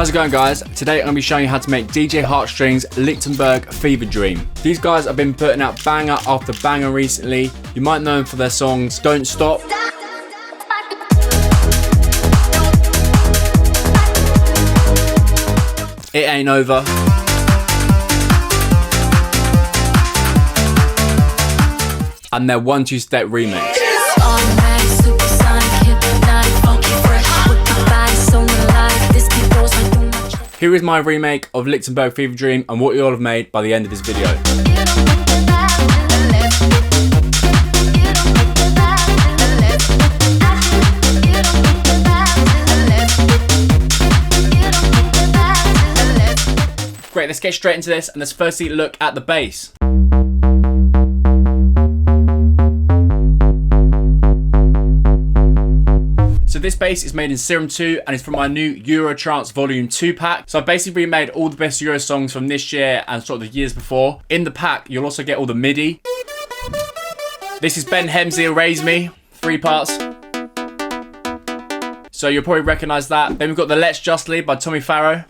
How's it going, guys? Today I'm going to be showing you how to make DJ Heartstring's Lichtenberg Fever Dream. These guys have been putting out banger after banger recently. You might know them for their songs Don't Stop, It Ain't Over, and their 1-2-step remix. Here is my remake of Lichtenberg Fever Dream and what you all have made by the end of this video. Great, let's get straight into this and let's firstly look at the bass. So this bass is made in Serum 2 and it's from my new Euro Trance Volume 2 pack. So I've basically remade all the best Euro songs from this year and sort of the years before. In the pack, you'll also get all the MIDI. This is Ben Hemsley, Raise Me, 3 parts. So you'll probably recognize that. Then we've got the Let's Justly by Tommy Farrow.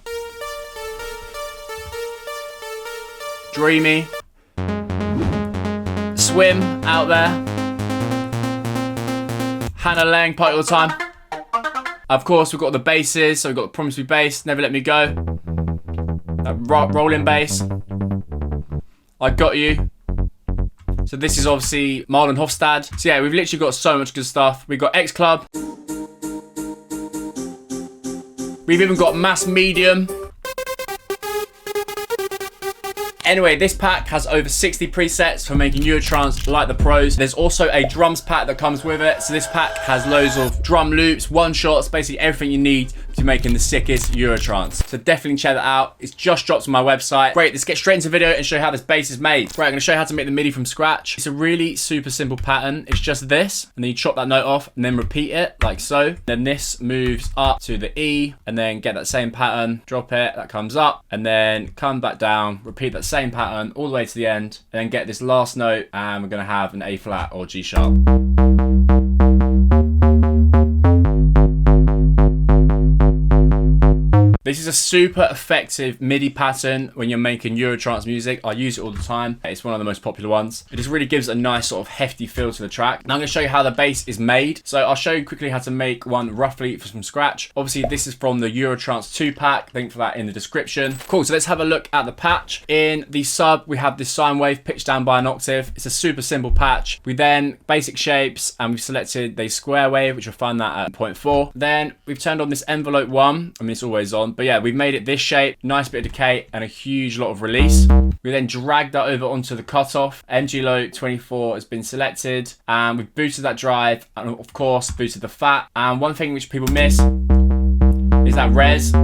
Dreamy. Swim, Out There. Hannah Lang, Party All the Time. Of course, we've got the basses, so we've got the Promise Me bass, Never Let Me Go, rolling bass, I Got You. So this is obviously Marlon Hofstad. So yeah, we've literally got so much good stuff. We've got X Club. We've even got Mass Medium. Anyway, this pack has over 60 presets for making Eurotrance like the pros. There's also a drums pack that comes with it. So this pack has loads of drum loops, one-shots, basically everything you need to making the sickest Eurotrance. So definitely check that out. It's just dropped on my website. Great, let's get straight into the video and show you how this bass is made. Right, I'm gonna show you how to make the MIDI from scratch. It's a really super simple pattern. It's just this, and then you chop that note off and then repeat it like so. Then this moves up to the E, and then get that same pattern, drop it, that comes up, and then come back down, repeat that same pattern all the way to the end, and then get this last note, and we're gonna have an A flat or G sharp. This is a super effective MIDI pattern when you're making Eurotrance music. I use it all the time. It's one of the most popular ones. It just really gives a nice sort of hefty feel to the track. Now I'm going to show you how the bass is made. So I'll show you quickly how to make one roughly from scratch. Obviously this is from the Eurotrance 2 pack. Link for that in the description. Cool, so let's have a look at the patch. In the sub we have this sine wave pitched down by an octave. It's a super simple patch. We then basic shapes and we've selected the square wave, which you'll find that at 0.4. Then we've turned on this envelope 1. I mean, it's always on. But yeah, we've made it this shape, nice bit of decay and a huge lot of release. We then dragged that over onto the cutoff. MG Low 24 has been selected and we've booted that drive and of course booted the fat. And one thing which people miss is that res.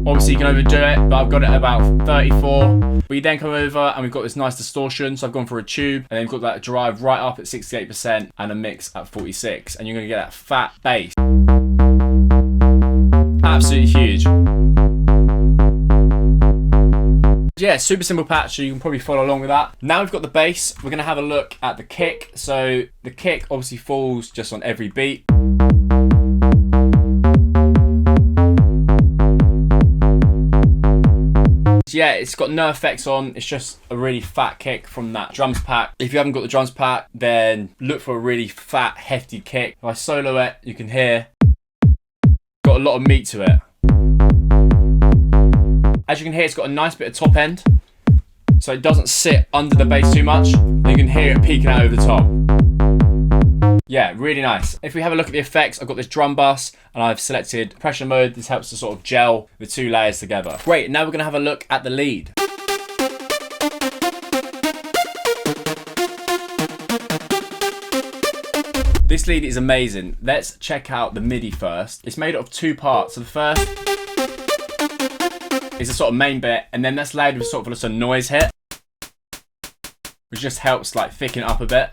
Obviously you can overdo it, but I've got it at about 34. We then come over and we've got this nice distortion. So I've gone for a tube and then we've got that drive right up at 68% and a mix at 46. And you're gonna get that fat bass. Absolutely huge. Yeah, super simple patch, so you can probably follow along with that. Now we've got the bass, we're gonna have a look at the kick. So the kick obviously falls just on every beat. Yeah, it's got no effects on, it's just a really fat kick from that drums pack. If you haven't got the drums pack, then look for a really fat, hefty kick. If I solo it, you can hear got a lot of meat to it. As you can hear, it's got a nice bit of top end, so it doesn't sit under the bass too much. You can hear it peeking out over the top. Yeah, really nice. If we have a look at the effects, I've got this drum bus and I've selected pressure mode. This helps to sort of gel the 2 layers together. Great, now we're gonna have a look at the lead. This lead is amazing. Let's check out the MIDI first. It's made up of 2 parts. So the first is a sort of main bit, and then that's layered with sort of a noise hit, which just helps like thicken it up a bit.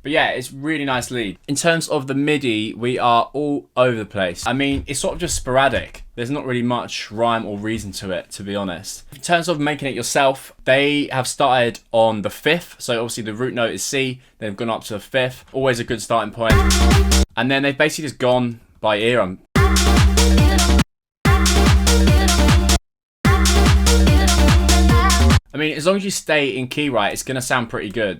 But yeah, it's really nice lead. In terms of the MIDI, we are all over the place. I mean, it's sort of just sporadic. There's not really much rhyme or reason to it, to be honest. In terms of making it yourself, they have started on the 5th. So obviously the root note is C. They've gone up to the 5th. Always a good starting point. And then they've basically just gone by ear. I mean, as long as you stay in key right, it's gonna sound pretty good.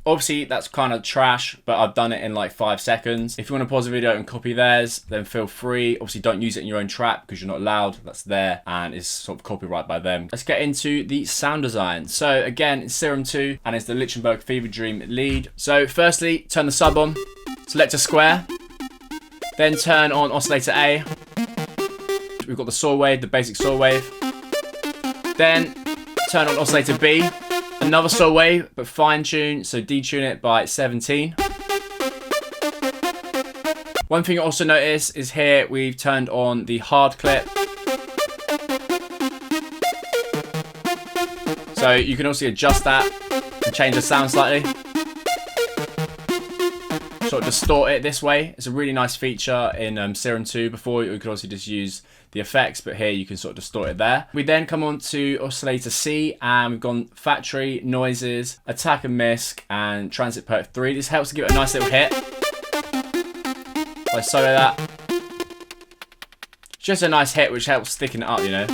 Obviously, that's kind of trash, but I've done it in like 5 seconds. If you want to pause the video and copy theirs, then feel free. Obviously, don't use it in your own track because you're not allowed. That's there and it's sort of copyright by them. Let's get into the sound design. So again, it's Serum 2 and it's the Lichtenberg Fever Dream lead. So firstly, turn the sub on, select a square, then turn on oscillator A. We've got the saw wave, the basic saw wave. Then turn on oscillator B. Another saw wave, but fine tune, so detune it by 17. One thing you also notice is here we've turned on the hard clip. So you can also adjust that and change the sound slightly. Sort of distort it this way. It's a really nice feature in Serum 2. Before you could also just use the effects, but here you can sort of distort it there. We then come on to oscillator C and we've gone factory, noises, attack and misc, and transit perk 3. This helps to give it a nice little hit. If I solo that, just a nice hit which helps thicken it up, you know.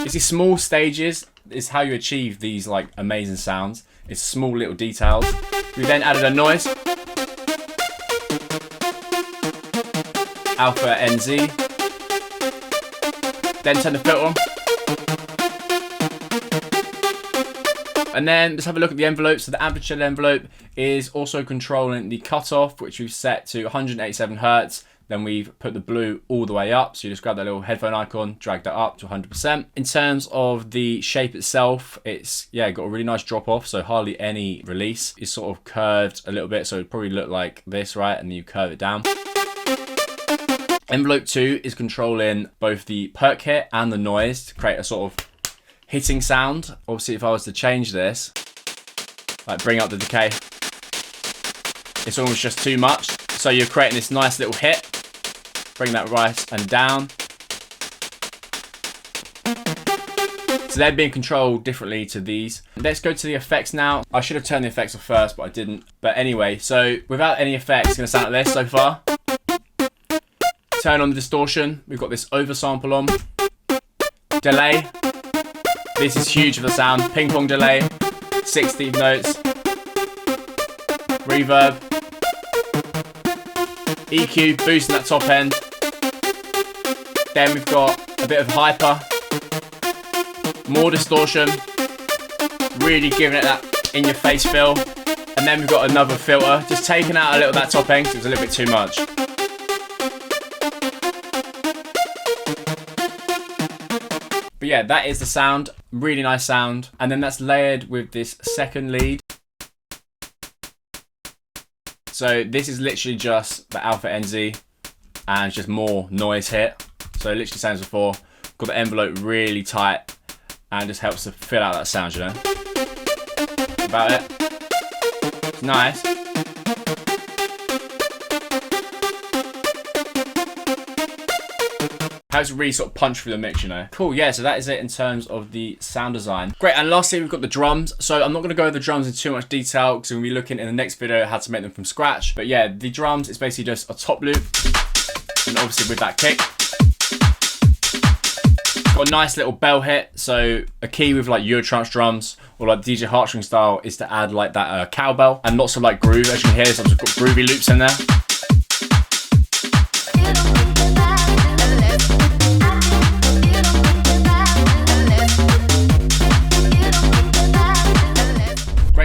You see, small stages is how you achieve these like amazing sounds. It's small little details. We then added a noise. Alpha NZ. Then turn the filter on. And then let's have a look at the envelope. So the amplitude envelope is also controlling the cutoff, which we've set to 187 Hertz. Then we've put the blue all the way up. So you just grab that little headphone icon, drag that up to 100%. In terms of the shape itself, it's, yeah, got a really nice drop off. So hardly any release. It's sort of curved a little bit. So it'd probably look like this, right? And then you curve it down. Envelope 2 is controlling both the perk hit and the noise to create a sort of hitting sound. Obviously, if I was to change this, like bring up the decay, it's almost just too much. So you're creating this nice little hit. Bring that right and down. So they're being controlled differently to these. Let's go to the effects now. I should have turned the effects off first, but I didn't. But anyway, so without any effects, it's going to sound like this so far. Turn on the distortion. We've got this oversample on. Delay. This is huge for the sound. Ping pong delay. 16th notes. Reverb. EQ, boosting that top end. Then we've got a bit of hyper. More distortion. Really giving it that in your face feel. And then we've got another filter. Just taking out a little of that top end because it was a little bit too much. But yeah, that is the sound. Really nice sound. And then that's layered with this second lead. So this is literally just the Alpha NZ and just more noise hit. So it literally sounds before. Got the envelope really tight and just helps to fill out that sound, you know. About it. It's nice. Helps really sort of punch through the mix, you know. Cool, yeah, so that is it in terms of the sound design. Great, and lastly, we've got the drums. So I'm not going to go over the drums in too much detail because we'll be looking in the next video how to make them from scratch. But yeah, the drums is basically just a top loop and obviously with that kick. Got a nice little bell hit. So a key with like Trance drums or like DJ Heartstring style is to add like that cowbell and lots of like groove. As you can hear, so I've just got groovy loops in there.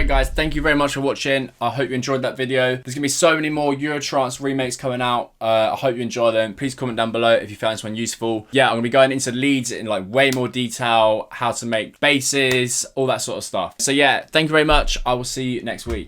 Guys, thank you very much for watching. I hope you enjoyed that video. There's gonna be so many more Trance remakes coming out. I hope you enjoy them. Please comment down below if you found this one useful. Yeah, I'm gonna be going into leads in like way more detail, how to make basses, all that sort of stuff. So yeah, thank you very much. I will see you next week.